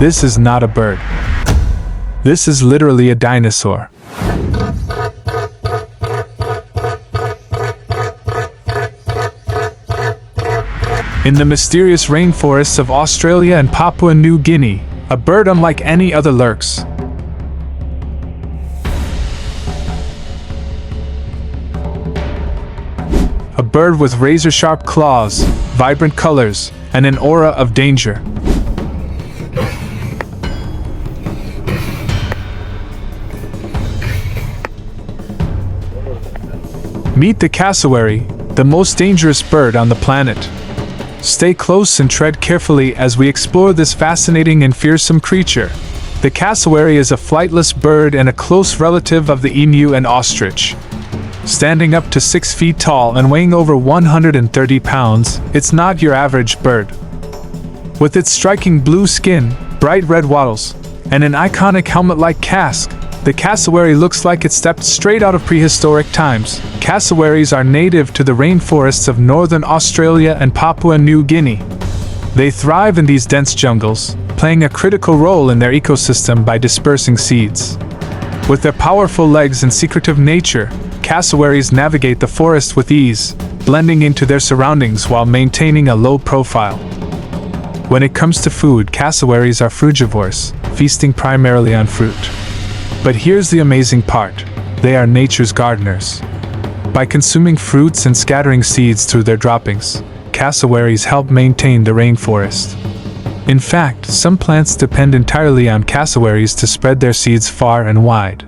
This is not a bird. This is literally a dinosaur. In the mysterious rainforests of Australia and Papua New Guinea, a bird unlike any other lurks. A bird with razor-sharp claws, vibrant colors, and an aura of danger. Meet the cassowary, the most dangerous bird on the planet. Stay close and tread carefully as we explore this fascinating and fearsome creature. The cassowary is a flightless bird and a close relative of the emu and ostrich. Standing up to 6 feet tall and weighing over 130 pounds, it's not your average bird. With its striking blue skin, bright red wattles, and an iconic helmet-like casque, the cassowary looks like it stepped straight out of prehistoric times. Cassowaries are native to the rainforests of northern Australia and Papua New Guinea. They thrive in these dense jungles, playing a critical role in their ecosystem by dispersing seeds. With their powerful legs and secretive nature, cassowaries navigate the forest with ease, blending into their surroundings while maintaining a low profile. When it comes to food, cassowaries are frugivores, feasting primarily on fruit. But here's the amazing part: they are nature's gardeners. By consuming fruits and scattering seeds through their droppings, cassowaries help maintain the rainforest. In fact, some plants depend entirely on cassowaries to spread their seeds far and wide.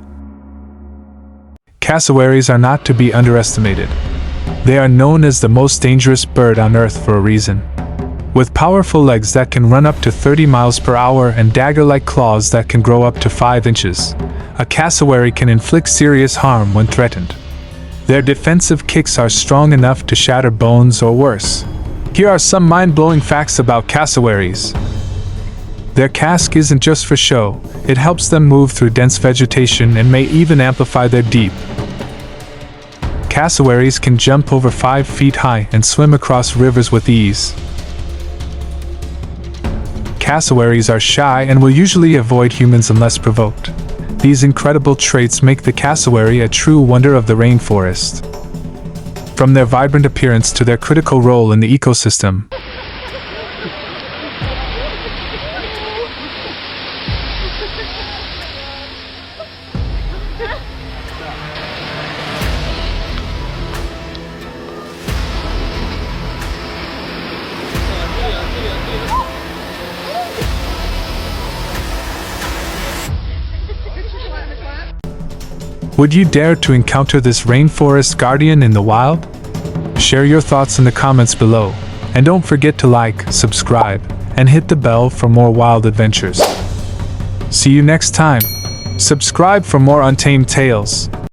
Cassowaries are not to be underestimated. They are known as the most dangerous bird on Earth for a reason. With powerful legs that can run up to 30 miles per hour and dagger-like claws that can grow up to 5 inches, a cassowary can inflict serious harm when threatened. Their defensive kicks are strong enough to shatter bones or worse. Here are some mind-blowing facts about cassowaries. Their casque isn't just for show, it helps them move through dense vegetation and may even amplify their deep. Cassowaries can jump over 5 feet high and swim across rivers with ease. Cassowaries are shy and will usually avoid humans unless provoked. These incredible traits make the cassowary a true wonder of the rainforest. From their vibrant appearance to their critical role in the ecosystem, would you dare to encounter this rainforest guardian in the wild? Share your thoughts in the comments below, and don't forget to like, subscribe, and hit the bell for more wild adventures. See you next time. Subscribe for more untamed tales.